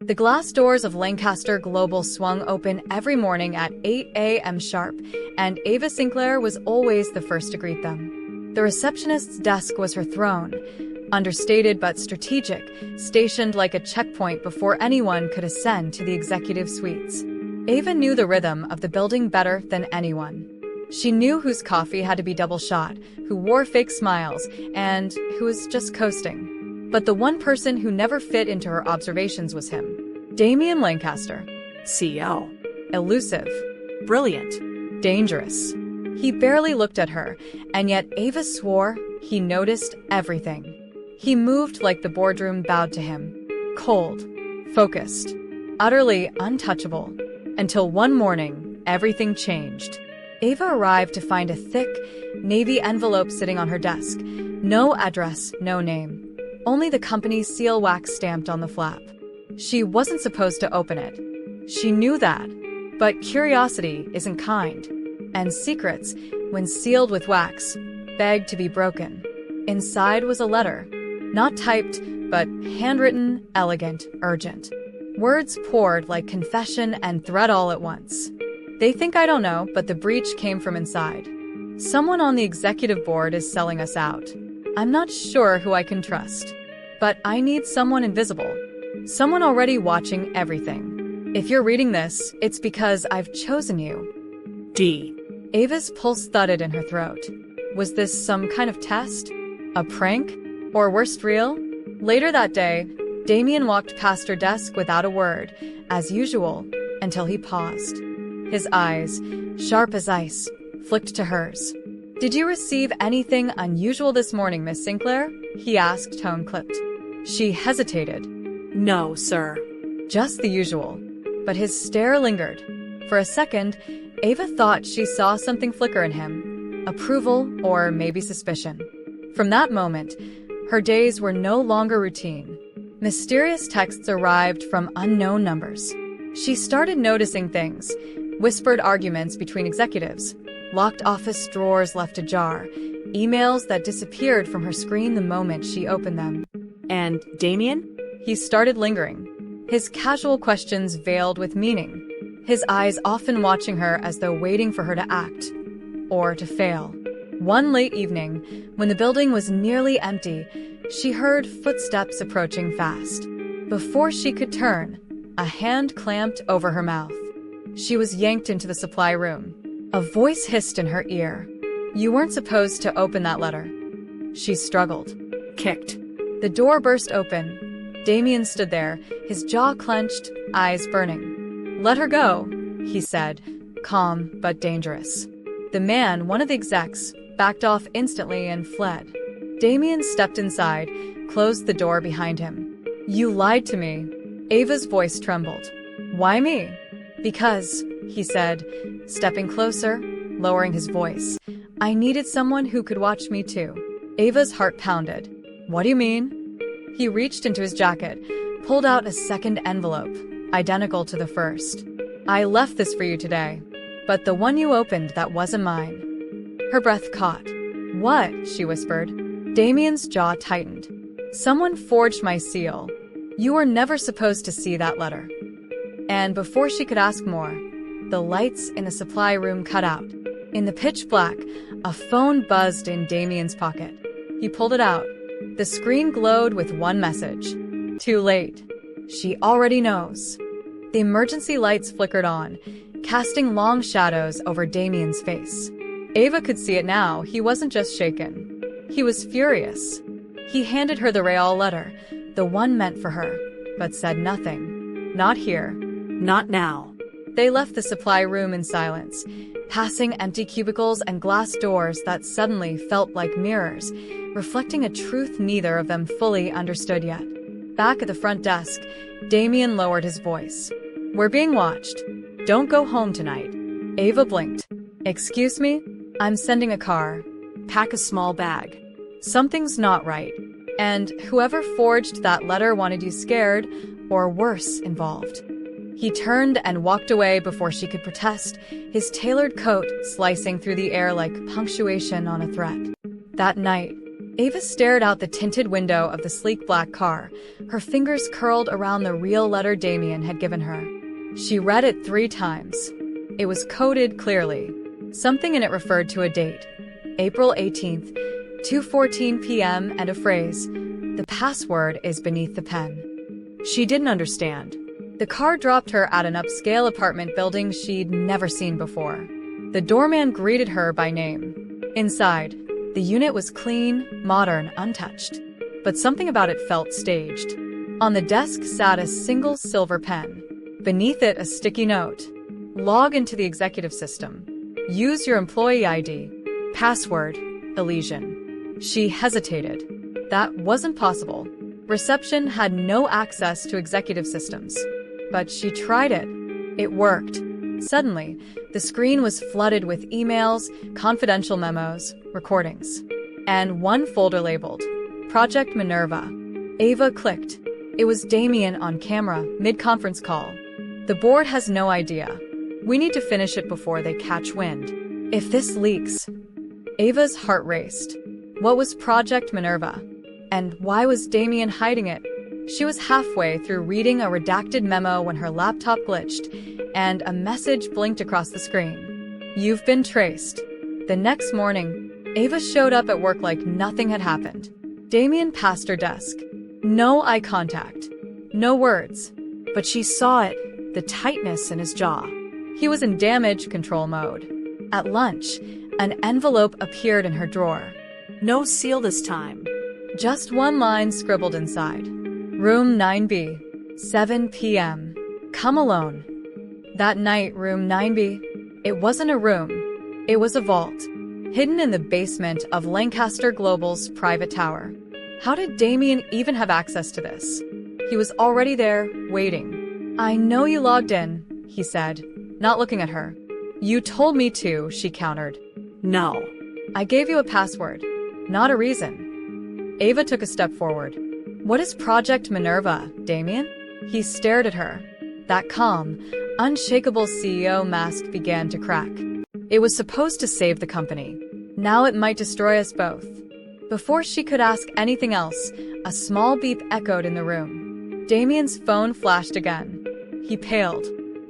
The glass doors of Lancaster Global swung open every morning at 8 a.m. sharp, and Ava Sinclair was always the first to greet them. The receptionist's desk was her throne, understated but strategic, stationed like a checkpoint before anyone could ascend to the executive suites. Ava knew the rhythm of the building better than anyone. She knew whose coffee had to be double shot, who wore fake smiles, and who was just coasting. But the one person who never fit into her observations was him. Damien Lancaster. CEO. Elusive. Brilliant. Dangerous. He barely looked at her, and yet Ava swore he noticed everything. He moved like the boardroom bowed to him. Cold. Focused. Utterly untouchable. Until one morning, everything changed. Ava arrived to find a thick, navy envelope sitting on her desk. No address, no name. Only the company's seal wax stamped on the flap. She wasn't supposed to open it. She knew that. But curiosity isn't kind. And secrets, when sealed with wax, beg to be broken. Inside was a letter. Not typed, but handwritten, elegant, urgent. Words poured like confession and threat all at once. They think I don't know, but the breach came from inside. Someone on the executive board is selling us out. I'm not sure who I can trust. But I need someone invisible. Someone already watching everything. If you're reading this, it's because I've chosen you. D. Ava's pulse thudded in her throat. Was this some kind of test? A prank? Or worst, real? Later that day, Damien walked past her desk without a word, as usual, until he paused. His eyes, sharp as ice, flicked to hers. "Did you receive anything unusual this morning, Miss Sinclair?" he asked, tone clipped. She hesitated. No, sir. Just the usual. But his stare lingered. For a second, Ava thought she saw something flicker in him. Approval, or maybe suspicion. From that moment, her days were no longer routine. Mysterious texts arrived from unknown numbers. She started noticing things. Whispered arguments between executives. Locked office drawers left ajar. Emails that disappeared from her screen the moment she opened them. And Damien? He started lingering. His casual questions veiled with meaning. His eyes often watching her as though waiting for her to act. Or to fail. One late evening, when the building was nearly empty, she heard footsteps approaching fast. Before she could turn, a hand clamped over her mouth. She was yanked into the supply room. A voice hissed in her ear. "You weren't supposed to open that letter." She struggled. Kicked. The door burst open. Damien stood there, his jaw clenched, eyes burning. "Let her go," he said, calm but dangerous. The man, one of the execs, backed off instantly and fled. Damien stepped inside, closed the door behind him. "You lied to me." Ava's voice trembled. "Why me?" "Because," he said, stepping closer, lowering his voice. "I needed someone who could watch me too." Ava's heart pounded. "What do you mean?" He reached into his jacket, pulled out a second envelope, identical to the first. "I left this for you today, but the one you opened, that wasn't mine." Her breath caught. "What?" she whispered. Damien's jaw tightened. "Someone forged my seal. You were never supposed to see that letter." And before she could ask more, the lights in the supply room cut out. In the pitch black, a phone buzzed in Damien's pocket. He pulled it out. The screen glowed with one message. Too late. She already knows. The emergency lights flickered on, casting long shadows over Damien's face. Ava could see it now. He wasn't just shaken. He was furious. He handed her the Real letter, the one meant for her, but said nothing. Not here. Not now. They left the supply room in silence, passing empty cubicles and glass doors that suddenly felt like mirrors, reflecting a truth neither of them fully understood yet. Back at the front desk, Damien lowered his voice. "We're being watched. Don't go home tonight." Ava blinked. "Excuse me? I'm sending a car." Pack a small bag. "Something's not right. And whoever forged that letter wanted you scared, or worse, involved." He turned and walked away before she could protest, his tailored coat slicing through the air like punctuation on a threat. That night, Ava stared out the tinted window of the sleek black car, her fingers curled around the real letter Damien had given her. She read it 3 times. It was coded clearly. Something in it referred to a date, April 18th, 2:14 p.m., and a phrase, "The password is beneath the pen." She didn't understand. The car dropped her at an upscale apartment building she'd never seen before. The doorman greeted her by name. Inside, the unit was clean, modern, untouched. But something about it felt staged. On the desk sat a single silver pen. Beneath it, a sticky note. Log into the executive system. Use your employee ID. Password, Elysian. She hesitated. That wasn't possible. Reception had no access to executive systems. But she tried it. It worked. Suddenly, the screen was flooded with emails, confidential memos, recordings, and one folder labeled Project Minerva. Ava clicked. It was Damien on camera, mid-conference call. "The board has no idea. We need to finish it before they catch wind. If this leaks..." Ava's heart raced. What was Project Minerva? And why was Damien hiding it? She was halfway through reading a redacted memo when her laptop glitched, and a message blinked across the screen. "You've been traced." The next morning, Ava showed up at work like nothing had happened. Damien passed her desk. No eye contact. No words. But she saw it, the tightness in his jaw. He was in damage control mode. At lunch, an envelope appeared in her drawer. No seal this time. Just one line scribbled inside. Room 9B, 7 p.m. Come alone. That night, room 9B. It wasn't a room. It was a vault, hidden in the basement of Lancaster Global's private tower. How did Damien even have access to this? He was already there, waiting. "I know you logged in," he said, not looking at her. "You told me to," she countered. No. "I gave you a password, not a reason." Ava took a step forward. "What is Project Minerva, Damien?" He stared at her. That calm, unshakable CEO mask began to crack. It was supposed to save the company. Now it might destroy us both. Before she could ask anything else, a small beep echoed in the room. Damien's phone flashed again. He paled.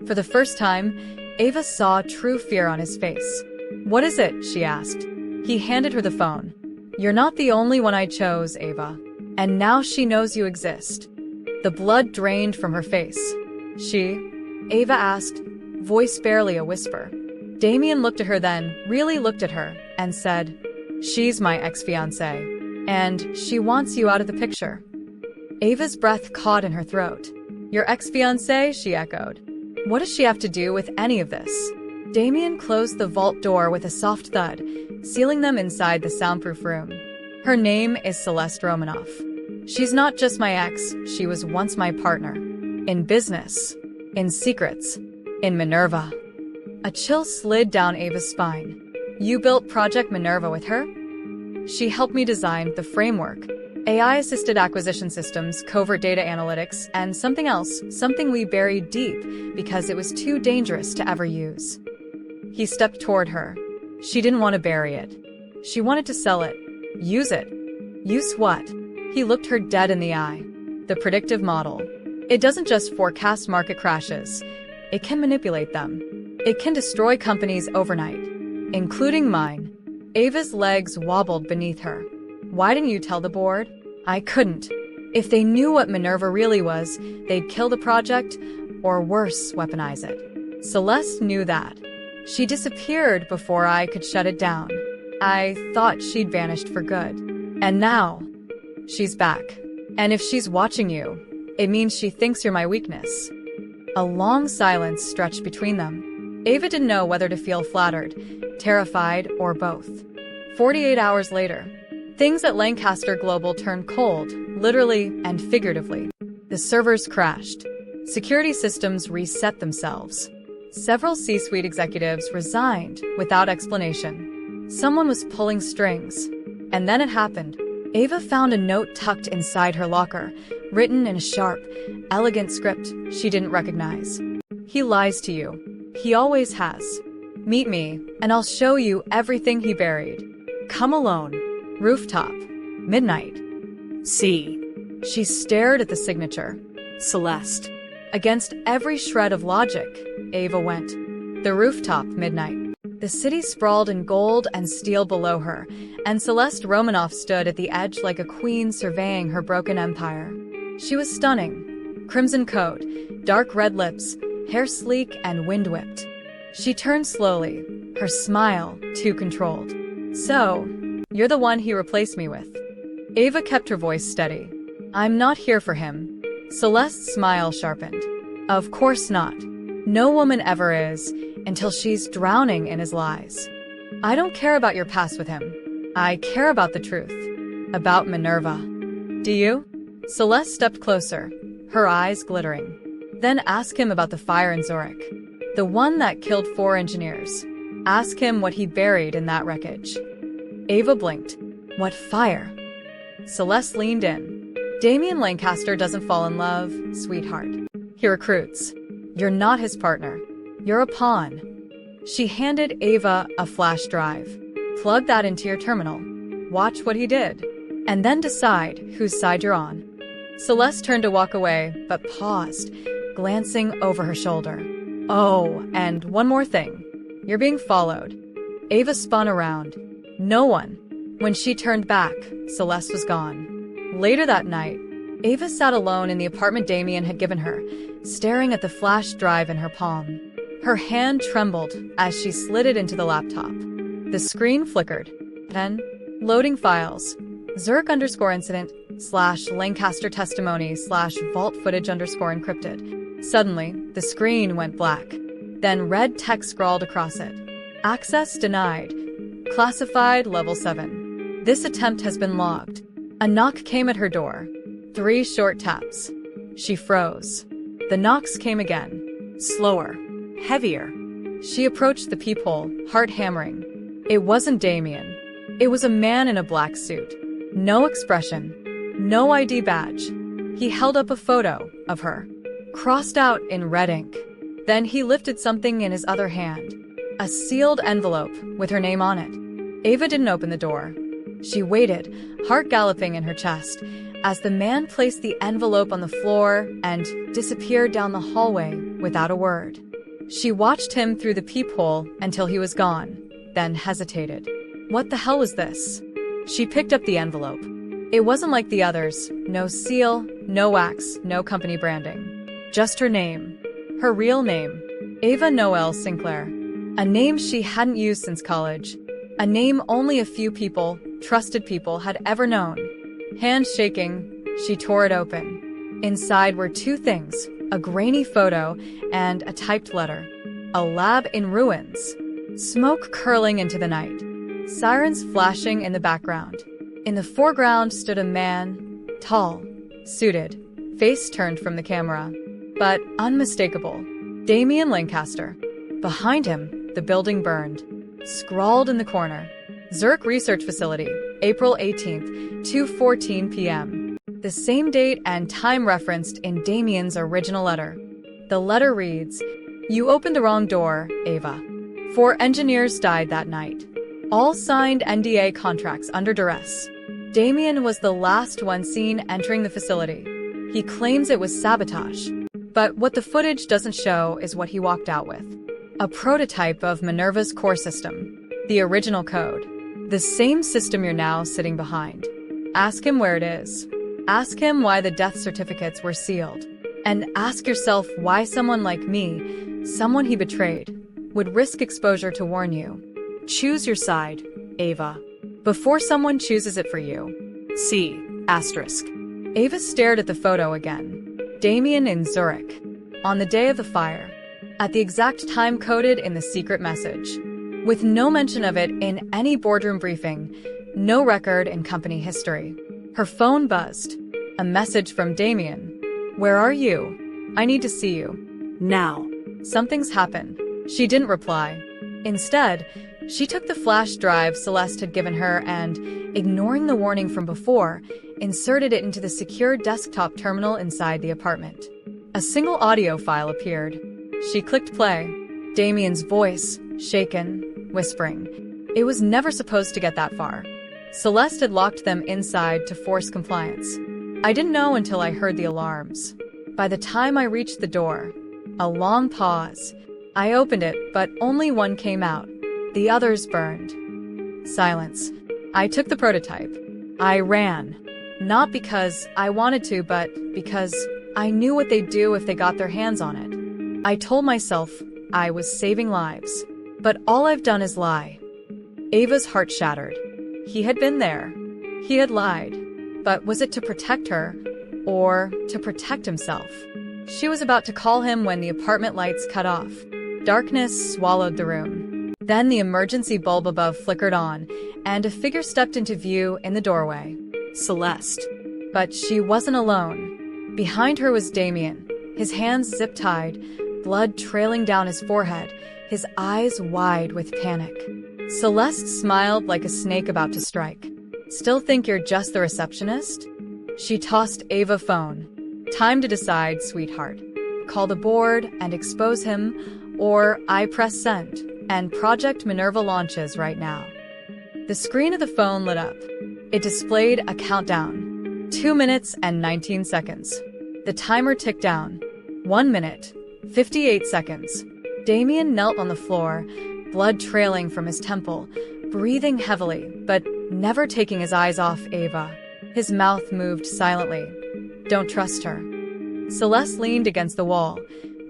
For the first time, Ava saw true fear on his face. "What is it?" she asked. He handed her the phone. "You're not the only one I chose, Ava. And now she knows you exist." The blood drained from her face. "She?" Ava asked, voice barely a whisper. Damien looked at her then, really looked at her, and said, "She's my ex-fiancée. And she wants you out of the picture." Ava's breath caught in her throat. "Your ex-fiancée?" she echoed. "What does she have to do with any of this?" Damien closed the vault door with a soft thud, sealing them inside the soundproof room. "Her name is Celeste Romanoff. She's not just my ex, she was once my partner. In business. In secrets. In Minerva." A chill slid down Ava's spine. "You built Project Minerva with her?" "She helped me design the framework. AI-assisted acquisition systems, covert data analytics, and something else, something we buried deep because it was too dangerous to ever use." He stepped toward her. She didn't want to bury it. She wanted to sell it. Use it. Use what? He looked her dead in the eye. "The predictive model. It doesn't just forecast market crashes. It can manipulate them. It can destroy companies overnight, including mine." Ava's legs wobbled beneath her. "Why didn't you tell the board?" "I couldn't. If they knew what Minerva really was, they'd kill the project, or worse, weaponize it. Celeste knew that. She disappeared before I could shut it down. I thought she'd vanished for good. And now, she's back. And if she's watching you, it means she thinks you're my weakness." A long silence stretched between them. Ava didn't know whether to feel flattered, terrified, or both. 48 hours later, things at Lancaster Global turned cold, literally and figuratively. The servers crashed. Security systems reset themselves. Several C-suite executives resigned without explanation. Someone was pulling strings. And then it happened. Ava found a note tucked inside her locker, written in a sharp, elegant script she didn't recognize. "He lies to you. He always has. Meet me, and I'll show you everything he buried. Come alone. Rooftop. Midnight. C. She stared at the signature. Celeste. Against every shred of logic, Ava went. The rooftop, midnight. The city sprawled in gold and steel below her, and Celeste Romanoff stood at the edge like a queen surveying her broken empire. She was stunning. Crimson coat, dark red lips, hair sleek and wind-whipped. She turned slowly, her smile too controlled. "So, you're the one he replaced me with." Ava kept her voice steady. "I'm not here for him." Celeste's smile sharpened. "Of course not. No woman ever is, until she's drowning in his lies. I don't care about your past with him. I care about the truth. About Minerva." "Do you?" Celeste stepped closer, her eyes glittering. "Then ask him about the fire in Zurich. The one that killed 4 engineers. Ask him what he buried in that wreckage." Ava blinked. "What fire?" Celeste leaned in. "Damien Lancaster doesn't fall in love, sweetheart. He recruits. You're not his partner. You're a pawn." She handed Ava a flash drive. "Plug that into your terminal. Watch what he did. And then decide whose side you're on." Celeste turned to walk away, but paused, glancing over her shoulder. "Oh, and one more thing. You're being followed." Ava spun around. "No one." When she turned back, Celeste was gone. Later that night, Ava sat alone in the apartment Damien had given her, staring at the flash drive in her palm. Her hand trembled as she slid it into the laptop. The screen flickered. Then, loading files. Zurich_incident / Lancaster testimony / vault footage _encrypted. Suddenly, the screen went black. Then red text scrawled across it. "Access denied. Classified level 7. This attempt has been logged." A knock came at her door. 3 short taps. She froze. The knocks came again. Slower. Heavier. She approached the peephole, heart hammering. It wasn't Damien. It was a man in a black suit. No expression. No ID badge. He held up a photo of her, crossed out in red ink. Then he lifted something in his other hand. A sealed envelope with her name on it. Ava didn't open the door. She waited, heart galloping in her chest, as the man placed the envelope on the floor and disappeared down the hallway without a word. She watched him through the peephole until he was gone, then hesitated. What the hell was this? She picked up the envelope. It wasn't like the others. No seal, no wax, no company branding. Just her name. Her real name. Ava Noel Sinclair. A name she hadn't used since college. A name only a few people, trusted people, had ever known. Hand shaking, she tore it open. Inside were 2 things, a grainy photo and a typed letter. A lab in ruins. Smoke curling into the night. Sirens flashing in the background. In the foreground stood a man, tall, suited, face turned from the camera, but unmistakable. Damien Lancaster. Behind him, the building burned. Scrawled in the corner. Zurich Research Facility, April 18th, 2:14 p.m. The same date and time referenced in Damien's original letter. The letter reads, "You opened the wrong door, Ava. 4 engineers died that night. All signed NDA contracts under duress. Damien was the last one seen entering the facility. He claims it was sabotage. But what the footage doesn't show is what he walked out with. A prototype of Minerva's core system. The original code. The same system you're now sitting behind. Ask him where it is. Ask him why the death certificates were sealed. And ask yourself why someone like me, someone he betrayed, would risk exposure to warn you. Choose your side, Ava, before someone chooses it for you. C***. Ava stared at the photo again. Damien in Zurich. On the day of the fire. At the exact time coded in the secret message. With no mention of it in any boardroom briefing, no record in company history. Her phone buzzed. A message from Damien. "Where are you? I need to see you. Now." "Something's happened." She didn't reply. Instead, she took the flash drive Celeste had given her and, ignoring the warning from before, inserted it into the secure desktop terminal inside the apartment. A single audio file appeared. She clicked play. Damien's voice, shaken, whispering. It was never supposed to get that far. Celeste had locked them inside to force compliance. I didn't know until I heard the alarms. By the time I reached the door, a long pause. I opened it, but only one came out. The others burned. Silence. I took the prototype. I ran. Not because I wanted to, but because I knew what they'd do if they got their hands on it. I told myself I was saving lives. But all I've done is lie. Ava's heart shattered. He had been there. He had lied. But was it to protect her, or to protect himself? She was about to call him when the apartment lights cut off. Darkness swallowed the room. Then the emergency bulb above flickered on, and a figure stepped into view in the doorway. Celeste. But she wasn't alone. Behind her was Damien, his hands zip-tied, blood trailing down his forehead, his eyes wide with panic. Celeste smiled like a snake about to strike. Still think you're just the receptionist? She tossed Ava phone. Time to decide, sweetheart. Call the board and expose him, or I press send, and Project Minerva launches right now. The screen of the phone lit up. It displayed a countdown. 2 minutes and 19 seconds. The timer ticked down. 1 minute, 58 seconds. Damien knelt on the floor, blood trailing from his temple, breathing heavily, but never taking his eyes off Ava. His mouth moved silently. Don't trust her. Celeste leaned against the wall,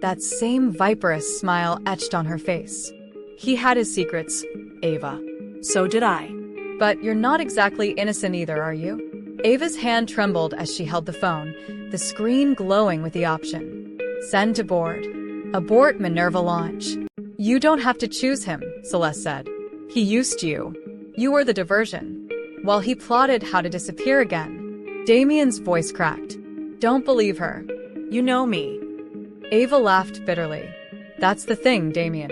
that same viperous smile etched on her face. He had his secrets, Ava. So did I. But you're not exactly innocent either, are you? Ava's hand trembled as she held the phone, the screen glowing with the option. Send to board. Abort Minerva launch. You don't have to choose him, Celeste said. He used you. You were the diversion. While he plotted how to disappear again. Damien's voice cracked. Don't believe her. You know me. Ava laughed bitterly. That's the thing, Damien.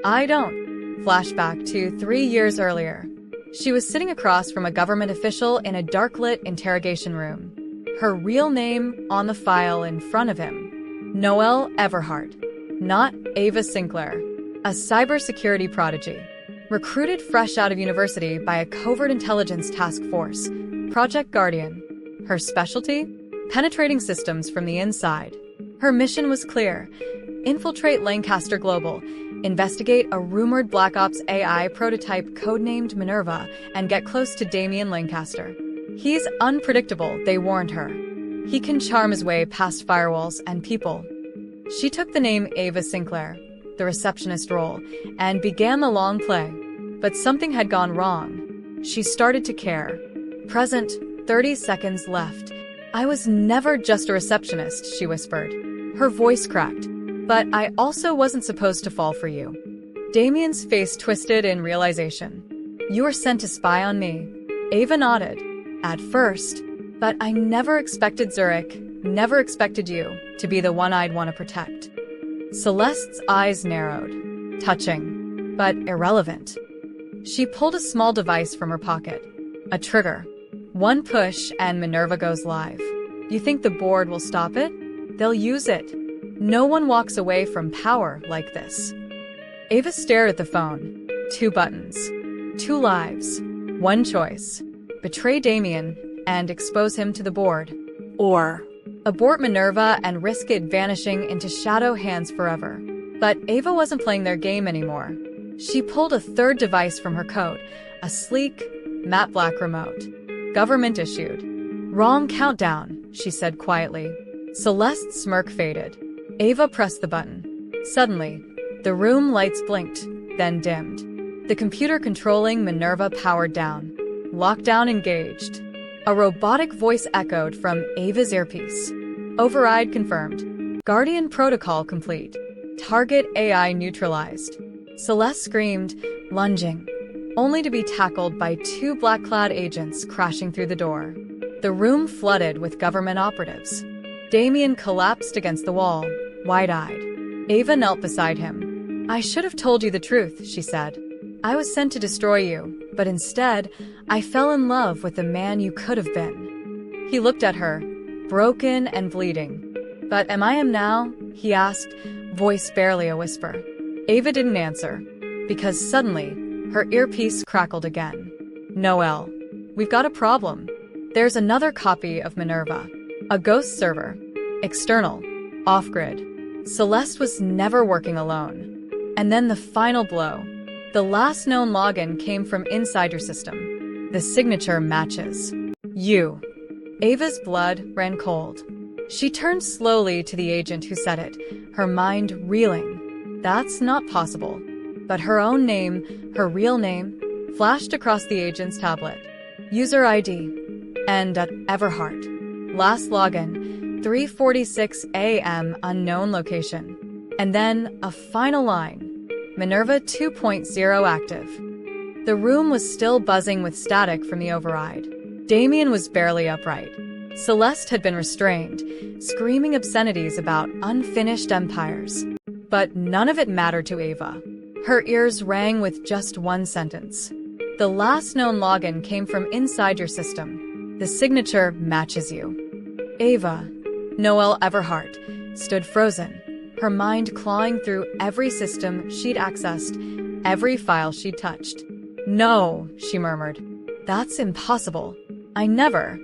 I don't. Flashback to 3 years earlier. She was sitting across from a government official in a dark-lit interrogation room. Her real name on the file in front of him. Noelle Everhart. Not Ava Sinclair. A cybersecurity prodigy. Recruited fresh out of university by a covert intelligence task force, Project Guardian. Her specialty? Penetrating systems from the inside. Her mission was clear. Infiltrate Lancaster Global, investigate a rumored Black Ops AI prototype codenamed Minerva, and get close to Damien Lancaster. He's unpredictable, they warned her. He can charm his way past firewalls and people. She took the name Ava Sinclair, the receptionist role, and began the long play. But something had gone wrong. She started to care. Present, 30 seconds left. I was never just a receptionist, she whispered. Her voice cracked. But I also wasn't supposed to fall for you. Damien's face twisted in realization. You were sent to spy on me. Ava nodded. At first. But I never expected Zurich, never expected you, to be the one I'd want to protect. Celeste's eyes narrowed. Touching. But irrelevant. She pulled a small device from her pocket. A trigger. One push and Minerva goes live. You think the board will stop it? They'll use it. No one walks away from power like this. Ava stared at the phone. 2 buttons. 2 lives. 1 choice. Betray Damien and expose him to the board. Or abort Minerva and risk it vanishing into shadow hands forever. But Ava wasn't playing their game anymore. She pulled a 3rd device from her coat, a sleek, matte black remote. Government issued. Wrong countdown, she said quietly. Celeste's smirk faded. Ava pressed the button. Suddenly, the room lights blinked, then dimmed. The computer controlling Minerva powered down. Lockdown engaged. A robotic voice echoed from Ava's earpiece. Override confirmed. Guardian protocol complete. Target AI neutralized. Celeste screamed, lunging, only to be tackled by 2 black-clad agents crashing through the door. The room flooded with government operatives. Damien collapsed against the wall, wide-eyed. Ava knelt beside him. I should have told you the truth, she said. I was sent to destroy you, but instead, I fell in love with the man you could have been. He looked at her, broken and bleeding. But am I now? He asked, voice barely a whisper. Ava didn't answer, because suddenly, her earpiece crackled again. Noelle. we've got a problem. There's another copy of Minerva. A ghost server. External. Off-grid. Celeste was never working alone. And then the final blow. The last known login came from inside your system. The signature matches. You. Ava's blood ran cold. She turned slowly to the agent who said it, her mind reeling. That's not possible. But her own name, her real name, flashed across the agent's tablet. User ID. End at Everhart. Last login, 3:46 a.m. unknown location. And then a final line. Minerva 2.0 active. The room was still buzzing with static from the override. Damien was barely upright. Celeste had been restrained, screaming obscenities about unfinished empires. But none of it mattered to Ava. Her ears rang with just one sentence. The last known login came from inside your system. The signature matches you. Ava, Noelle Everhart, stood frozen, her mind clawing through every system she'd accessed, every file she'd touched. No, she murmured. That's impossible. I never.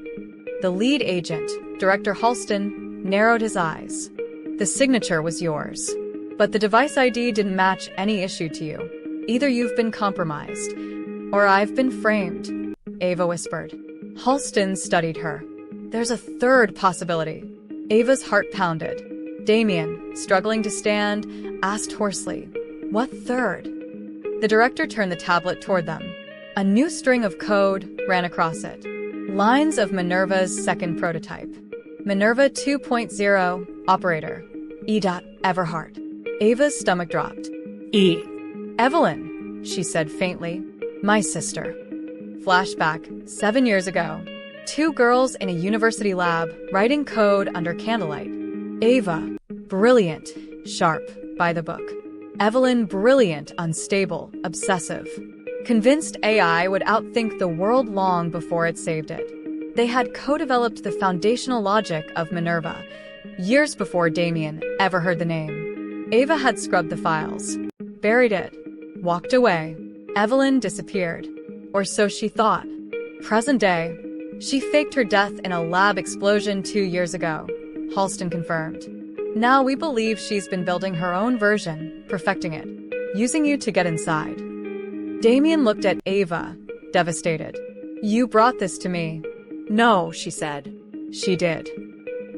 The lead agent, Director Halston, narrowed his eyes. The signature was yours. But the device ID didn't match any issued to you. Either you've been compromised, or I've been framed, Ava whispered. Halston studied her. There's a third possibility. Ava's heart pounded. Damien, struggling to stand, asked hoarsely, What third? The director turned the tablet toward them. A new string of code ran across it. Lines of Minerva's second prototype. Minerva 2.0, operator. E. Everhart. Ava's stomach dropped. E. Evelyn, she said faintly. My sister. Flashback, 7 years ago. 2 girls in a university lab, writing code under candlelight. Ava, brilliant, sharp, by the book. Evelyn, brilliant, unstable, obsessive. Convinced AI would outthink the world long before it saved it. They had co-developed the foundational logic of Minerva, years before Damien ever heard the name. Ava had scrubbed the files, buried it, walked away. Evelyn disappeared. Or so she thought. Present day. She faked her death in a lab explosion 2 years ago, Halston confirmed. Now we believe she's been building her own version, perfecting it, using you to get inside. Damien looked at Ava, devastated. You brought this to me. No, she said. She did.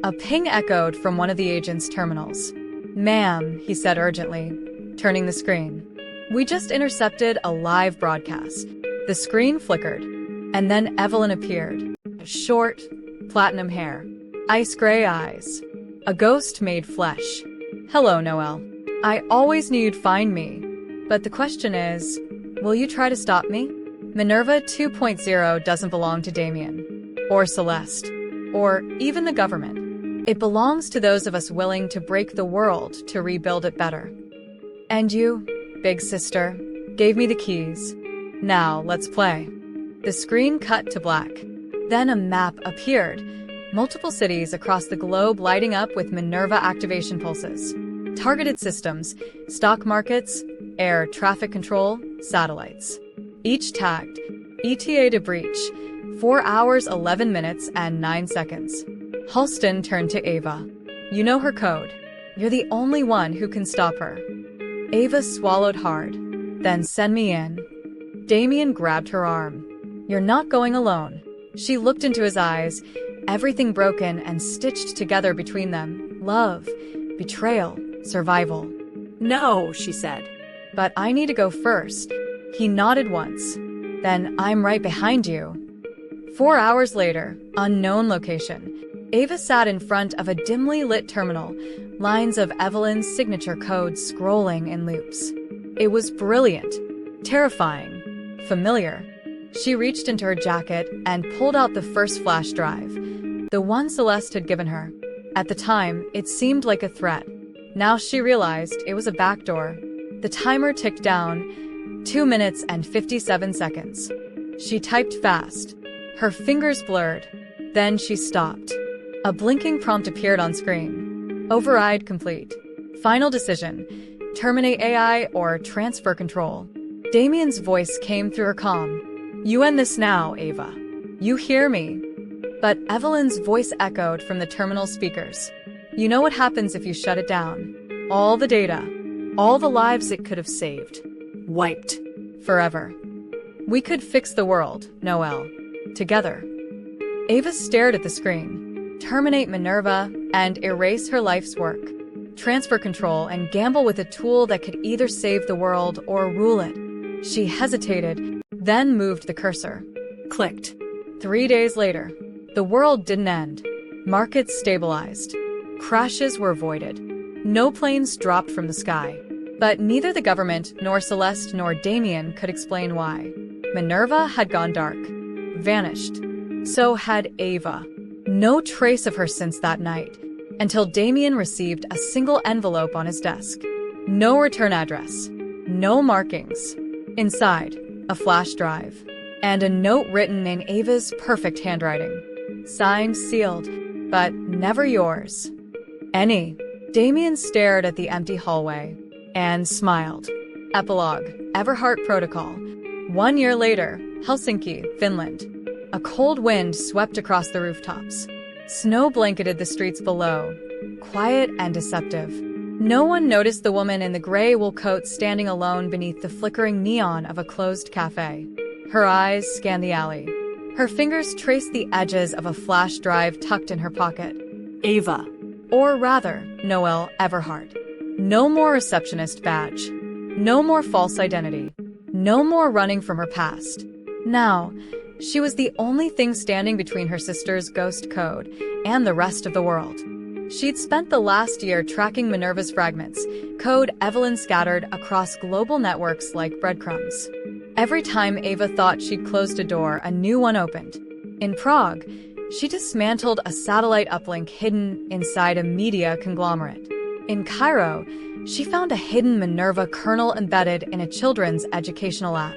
A ping echoed from one of the agent's terminals. Ma'am, he said urgently, turning the screen. We just intercepted a live broadcast. The screen flickered, and then Evelyn appeared. Short, platinum hair, ice gray eyes. A ghost made flesh. Hello, Noelle. I always knew you'd find me. But the question is, will you try to stop me? Minerva 2.0 doesn't belong to Damien, or Celeste, or even the government. It belongs to those of us willing to break the world to rebuild it better. And you, big sister, gave me the keys. Now, let's play. The screen cut to black. Then a map appeared. Multiple cities across the globe lighting up with Minerva activation pulses. Targeted systems, stock markets, air traffic control, satellites. Each tagged. ETA to breach. 4 hours, 11 minutes, and 9 seconds. Halston turned to Ava. You know her code. You're the only one who can stop her. Ava swallowed hard. Then send me in. Damien grabbed her arm. You're not going alone. She looked into his eyes, everything broken and stitched together between them. Love, betrayal, survival. No, she said. But I need to go first. He nodded once. Then I'm right behind you. 4 hours later, unknown location. Ava sat in front of a dimly lit terminal, lines of Evelyn's signature code scrolling in loops. It was brilliant, terrifying, familiar. She reached into her jacket and pulled out the first flash drive, the one Celeste had given her. At the time, it seemed like a threat. Now she realized it was a backdoor. The timer ticked down, 2 minutes and 57 seconds. She typed fast. Her fingers blurred. Then she stopped. A blinking prompt appeared on screen. Override complete. Final decision. Terminate AI or transfer control. Damien's voice came through her comm. You end this now, Ava. You hear me? But Evelyn's voice echoed from the terminal speakers. You know what happens if you shut it down? All the data, all the lives it could have saved. Wiped. Forever. We could fix the world, Noelle. Together. Ava stared at the screen. Terminate Minerva and erase her life's work. Transfer control and gamble with a tool that could either save the world or rule it. She hesitated, then moved the cursor. Clicked. 3 days later, the world didn't end. Markets stabilized. Crashes were avoided. No planes dropped from the sky. But neither the government, nor Celeste, nor Damien could explain why. Minerva had gone dark. Vanished. So had Ava. No trace of her since that night, until Damien received a single envelope on his desk. No return address. No markings. Inside, a flash drive. And a note written in Ava's perfect handwriting. Signed, sealed, but never yours. Any. Damien stared at the empty hallway and smiled. Epilogue. Everhart Protocol. 1 year later, Helsinki, Finland. A cold wind swept across the rooftops. Snow blanketed the streets below, quiet and deceptive. No one noticed the woman in the gray wool coat standing alone beneath the flickering neon of a closed cafe. Her eyes scanned the alley. Her fingers traced the edges of a flash drive tucked in her pocket. Ava. Or rather, Noelle Everhart. No more receptionist badge. No more false identity. No more running from her past. Now, she was the only thing standing between her sister's ghost code and the rest of the world. She'd spent the last year tracking Minerva's fragments, code Evelyn scattered across global networks like breadcrumbs. Every time Ava thought she'd closed a door, a new one opened. In Prague, she dismantled a satellite uplink hidden inside a media conglomerate. In Cairo, she found a hidden Minerva kernel embedded in a children's educational app.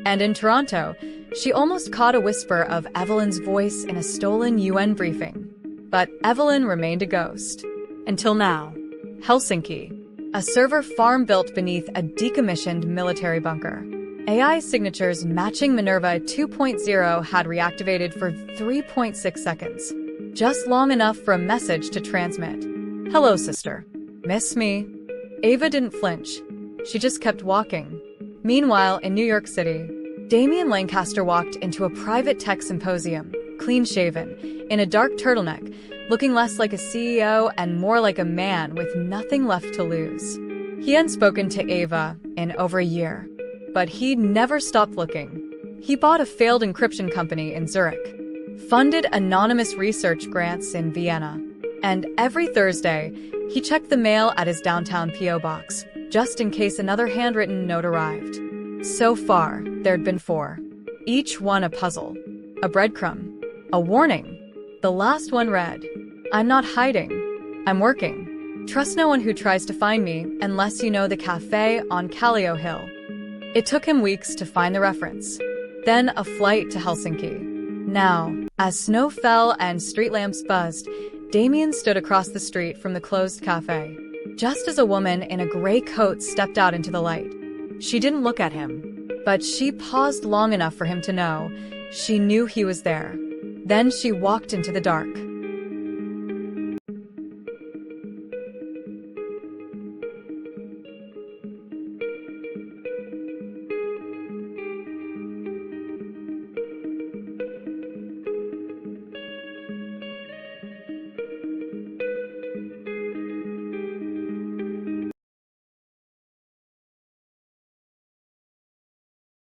And in Toronto, she almost caught a whisper of Evelyn's voice in a stolen UN briefing. But Evelyn remained a ghost. Until now. Helsinki. A server farm built beneath a decommissioned military bunker. AI signatures matching Minerva 2.0 had reactivated for 3.6 seconds. Just long enough for a message to transmit. Hello, sister. Miss me? Ava didn't flinch. She just kept walking. Meanwhile, in New York City, Damien Lancaster walked into a private tech symposium, clean-shaven, in a dark turtleneck, looking less like a CEO and more like a man with nothing left to lose. He hadn't spoken to Ava in over a year, but he'd never stopped looking. He bought a failed encryption company in Zurich, funded anonymous research grants in Vienna, and every Thursday, he checked the mail at his downtown P.O. box, just in case another handwritten note arrived. So far, there'd been 4. Each one a puzzle, a breadcrumb, a warning. The last one read, I'm not hiding. I'm working. Trust no one who tries to find me unless you know the cafe on Callio Hill. It took him weeks to find the reference. Then a flight to Helsinki. Now, as snow fell and street lamps buzzed, Damien stood across the street from the closed cafe, just as a woman in a gray coat stepped out into the light. She didn't look at him, but she paused long enough for him to know she knew he was there. Then she walked into the dark.